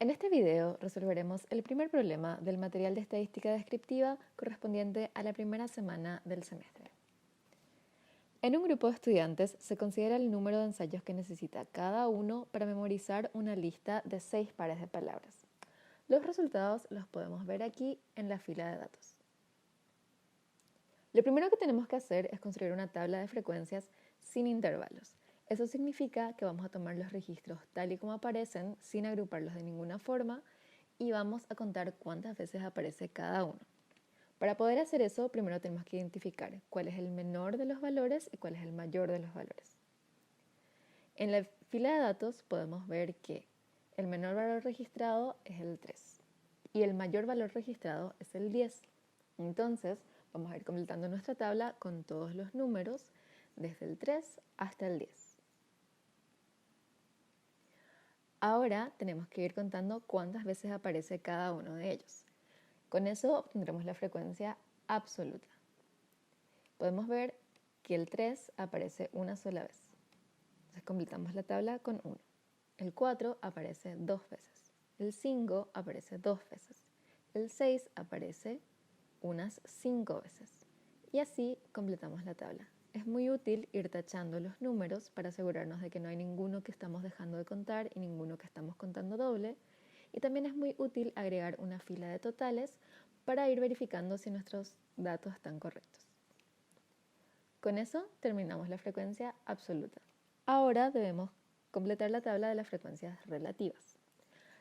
En este video resolveremos el primer problema del material de estadística descriptiva correspondiente a la primera semana del semestre. En un grupo de estudiantes se considera el número de ensayos que necesita cada uno para memorizar una lista de 6 pares de palabras. Los resultados los podemos ver aquí en la fila de datos. Lo primero que tenemos que hacer es construir una tabla de frecuencias sin intervalos. Eso significa que vamos a tomar los registros tal y como aparecen, sin agruparlos de ninguna forma, y vamos a contar cuántas veces aparece cada uno. Para poder hacer eso, primero tenemos que identificar cuál es el menor de los valores y cuál es el mayor de los valores. En la fila de datos podemos ver que el menor valor registrado es el 3 y el mayor valor registrado es el 10. Entonces, vamos a ir completando nuestra tabla con todos los números desde el 3 hasta el 10. Ahora tenemos que ir contando cuántas veces aparece cada uno de ellos. Con eso obtendremos la frecuencia absoluta. Podemos ver que el 3 aparece una sola vez. Entonces completamos la tabla con 1. El 4 aparece 2 veces. El 5 aparece 2 veces. El 6 aparece unas 5 veces. Y así completamos la tabla. Es muy útil ir tachando los números para asegurarnos de que no hay ninguno que estamos dejando de contar y ninguno que estamos contando doble. Y también es muy útil agregar una fila de totales para ir verificando si nuestros datos están correctos. Con eso terminamos la frecuencia absoluta. Ahora debemos completar la tabla de las frecuencias relativas.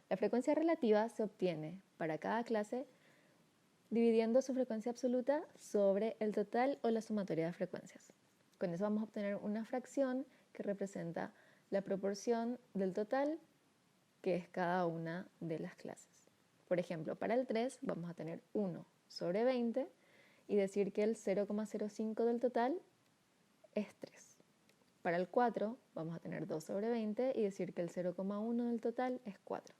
La frecuencia relativa se obtiene para cada clase dividiendo su frecuencia absoluta sobre el total o la sumatoria de frecuencias. Con eso vamos a obtener una fracción que representa la proporción del total, que es cada una de las clases. Por ejemplo, para el 3 vamos a tener 1 sobre 20 y decir que el 0,05 del total es 3. Para el 4 vamos a tener 2 sobre 20 y decir que el 0,1 del total es 4.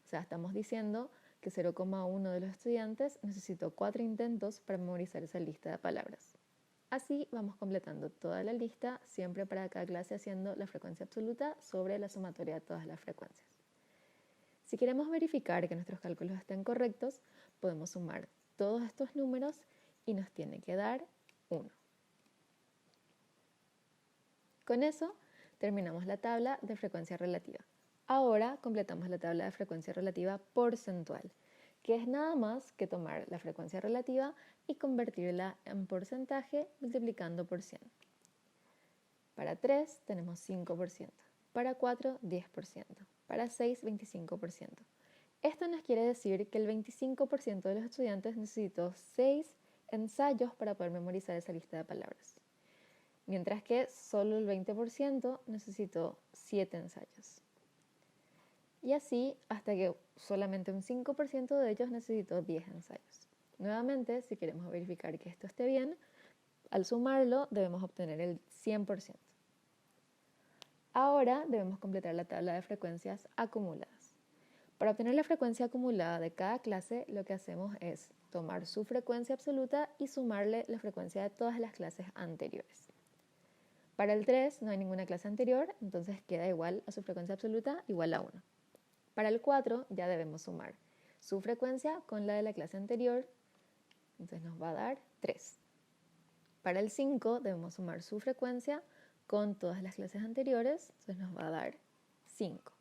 O sea, estamos diciendo que 0,1 de los estudiantes necesitó 4 intentos para memorizar esa lista de palabras. Así vamos completando toda la lista, siempre para cada clase haciendo la frecuencia absoluta sobre la sumatoria de todas las frecuencias. Si queremos verificar que nuestros cálculos estén correctos, podemos sumar todos estos números y nos tiene que dar 1. Con eso terminamos la tabla de frecuencia relativa. Ahora completamos la tabla de frecuencia relativa porcentual, que es nada más que tomar la frecuencia relativa y convertirla en porcentaje multiplicando por 100. Para 3 tenemos 5%, para 4 10%, para 6 25%. Esto nos quiere decir que el 25% de los estudiantes necesitó 6 ensayos para poder memorizar esa lista de palabras, mientras que solo el 20% necesitó 7 ensayos. Y así hasta que solamente un 5% de ellos necesitó 10 ensayos. Nuevamente, si queremos verificar que esto esté bien, al sumarlo debemos obtener el 100%. Ahora debemos completar la tabla de frecuencias acumuladas. Para obtener la frecuencia acumulada de cada clase, lo que hacemos es tomar su frecuencia absoluta y sumarle la frecuencia de todas las clases anteriores. Para el 3 no hay ninguna clase anterior, entonces queda igual a su frecuencia absoluta, igual a 1. Para el 4 ya debemos sumar su frecuencia con la de la clase anterior, entonces nos va a dar 3. Para el 5 debemos sumar su frecuencia con todas las clases anteriores, entonces nos va a dar 5.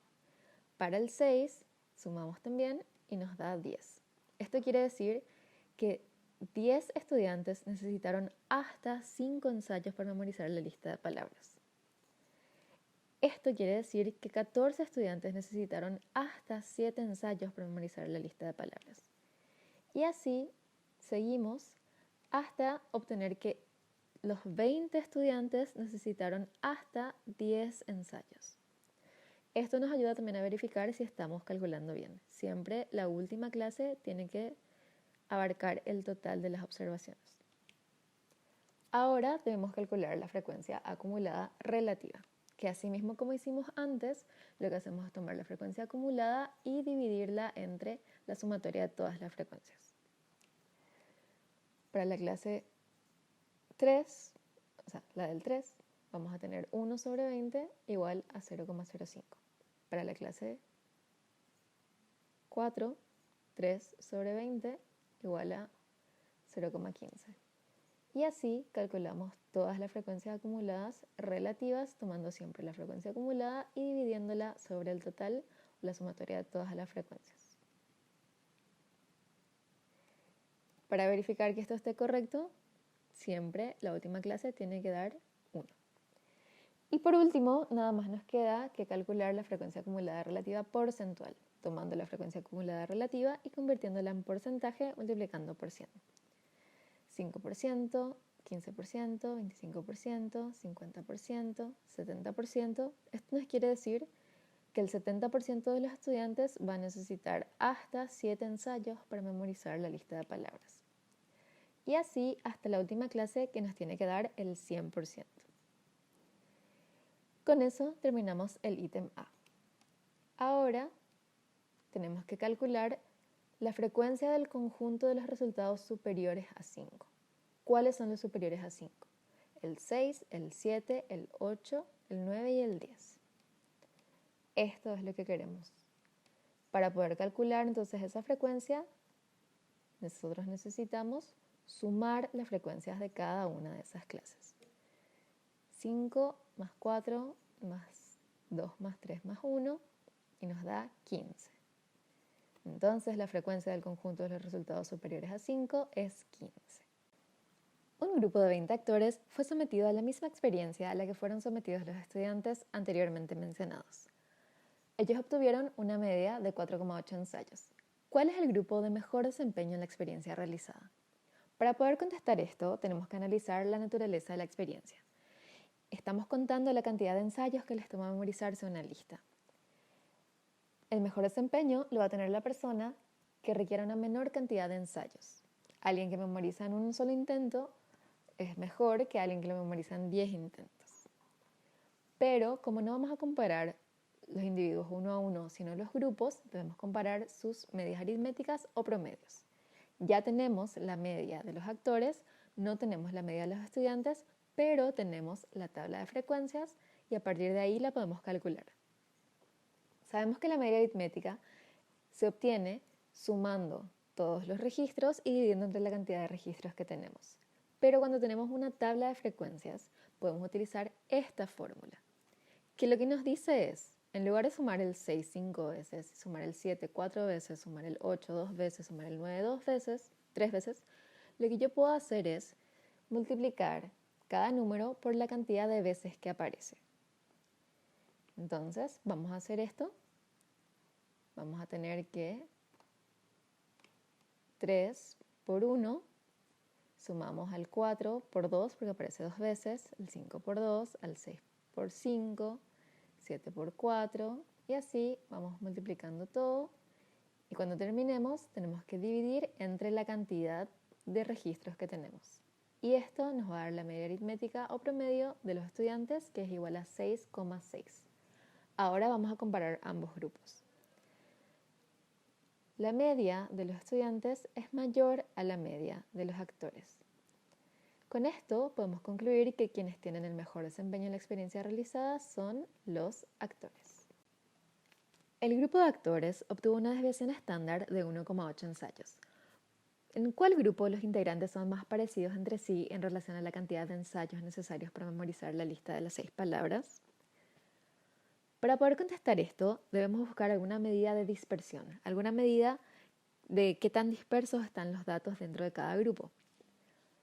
Para el 6 sumamos también y nos da 10. Esto quiere decir que 10 estudiantes necesitaron hasta 5 ensayos para memorizar la lista de palabras. Esto quiere decir que 14 estudiantes necesitaron hasta 7 ensayos para memorizar la lista de palabras. Y así seguimos hasta obtener que los 20 estudiantes necesitaron hasta 10 ensayos. Esto nos ayuda también a verificar si estamos calculando bien. Siempre la última clase tiene que abarcar el total de las observaciones. Ahora debemos calcular la frecuencia acumulada relativa, que así mismo como hicimos antes, lo que hacemos es tomar la frecuencia acumulada y dividirla entre la sumatoria de todas las frecuencias. Para la clase 3, o sea, la del 3, vamos a tener 1 sobre 20 igual a 0,05. Para la clase 4, 3 sobre 20 igual a 0,15. Y así calculamos todas las frecuencias acumuladas relativas, tomando siempre la frecuencia acumulada y dividiéndola sobre el total o la sumatoria de todas las frecuencias. Para verificar que esto esté correcto, siempre la última clase tiene que dar 1. Y por último, nada más nos queda que calcular la frecuencia acumulada relativa porcentual, tomando la frecuencia acumulada relativa y convirtiéndola en porcentaje multiplicando por 100. 5%, 15%, 25%, 50%, 70%. Esto nos quiere decir que el 70% de los estudiantes va a necesitar hasta 7 ensayos para memorizar la lista de palabras. Y así hasta la última clase que nos tiene que dar el 100%. Con eso terminamos el ítem A. Ahora tenemos que calcular la frecuencia del conjunto de los resultados superiores a 5. ¿Cuáles son los superiores a 5? El 6, el 7, el 8, el 9 y el 10. Esto es lo que queremos. Para poder calcular entonces esa frecuencia, nosotros necesitamos sumar las frecuencias de cada una de esas clases. 5 más 4 más 2 más 3 más 1 y nos da 15. Entonces la frecuencia del conjunto de los resultados superiores a 5 es 15. Un grupo de 20 actores fue sometido a la misma experiencia a la que fueron sometidos los estudiantes anteriormente mencionados. Ellos obtuvieron una media de 4,8 ensayos. ¿Cuál es el grupo de mejor desempeño en la experiencia realizada? Para poder contestar esto, tenemos que analizar la naturaleza de la experiencia. Estamos contando la cantidad de ensayos que les toma memorizarse una lista. El mejor desempeño lo va a tener la persona que requiera una menor cantidad de ensayos. Alguien que memoriza en un solo intento es mejor que alguien que lo memoriza en 10 intentos. Pero como no vamos a comparar los individuos uno a uno, sino los grupos, debemos comparar sus medias aritméticas o promedios. Ya tenemos la media de los actores, no tenemos la media de los estudiantes, pero tenemos la tabla de frecuencias y a partir de ahí la podemos calcular. Sabemos que la media aritmética se obtiene sumando todos los registros y dividiendo entre la cantidad de registros que tenemos. Pero cuando tenemos una tabla de frecuencias, podemos utilizar esta fórmula, que lo que nos dice es, en lugar de sumar el 6 5 veces, sumar el 7 4 veces, sumar el 8 2 veces, sumar el 9 2 veces, 3 veces, lo que yo puedo hacer es multiplicar cada número por la cantidad de veces que aparece. Entonces, vamos a hacer esto. Vamos a tener que 3 por 1, sumamos al 4 por 2 porque aparece 2 veces, el 5 por 2, al 6 por 5, 7 por 4 y así vamos multiplicando todo y cuando terminemos tenemos que dividir entre la cantidad de registros que tenemos. Y esto nos va a dar la media aritmética o promedio de los estudiantes que es igual a 6,6. Ahora vamos a comparar ambos grupos. La media de los estudiantes es mayor a la media de los actores. Con esto podemos concluir que quienes tienen el mejor desempeño en la experiencia realizada son los actores. El grupo de actores obtuvo una desviación estándar de 1,8 ensayos. ¿En cuál grupo los integrantes son más parecidos entre sí en relación a la cantidad de ensayos necesarios para memorizar la lista de las 6 palabras? Para poder contestar esto, debemos buscar alguna medida de dispersión, alguna medida de qué tan dispersos están los datos dentro de cada grupo.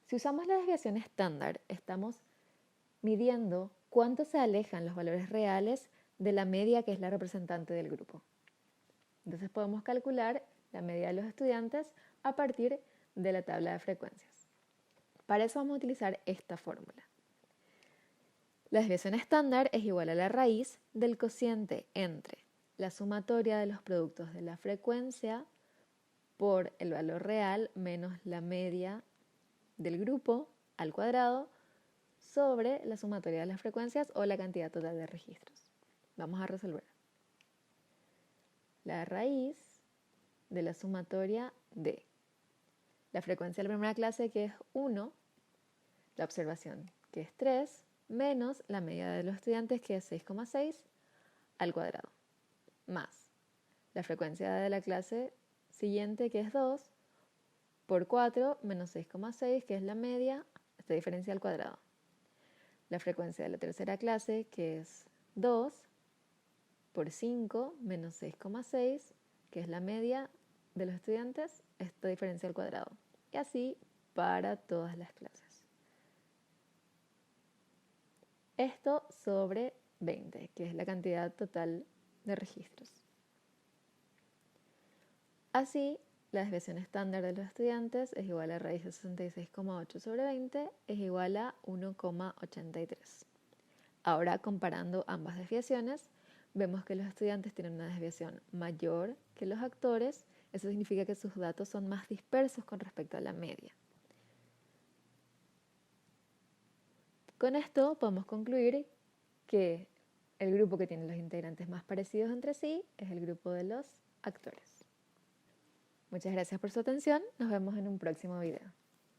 Si usamos la desviación estándar, estamos midiendo cuánto se alejan los valores reales de la media que es la representante del grupo. Entonces podemos calcular la media de los estudiantes a partir de la tabla de frecuencias. Para eso vamos a utilizar esta fórmula. La desviación estándar es igual a la raíz del cociente entre la sumatoria de los productos de la frecuencia por el valor real menos la media del grupo al cuadrado sobre la sumatoria de las frecuencias o la cantidad total de registros. Vamos a resolver. La raíz de la sumatoria de la frecuencia de la primera clase que es 1, la observación que es 3, menos la media de los estudiantes que es 6,6 al cuadrado, más la frecuencia de la clase siguiente, que es 2, por 4 menos 6,6, que es la media, esta diferencia al cuadrado. La frecuencia de la tercera clase, que es 2, por 5 menos 6,6, que es la media de los estudiantes, esta diferencia al cuadrado. Y así para todas las clases. Esto sobre 20, que es la cantidad total de registros. Así, la desviación estándar de los estudiantes es igual a raíz de 66,8 sobre 20, es igual a 1,83. Ahora, comparando ambas desviaciones, vemos que los estudiantes tienen una desviación mayor que los actores. Eso significa que sus datos son más dispersos con respecto a la media. Con esto podemos concluir que el grupo que tiene los integrantes más parecidos entre sí es el grupo de los actores. Muchas gracias por su atención. Nos vemos en un próximo video.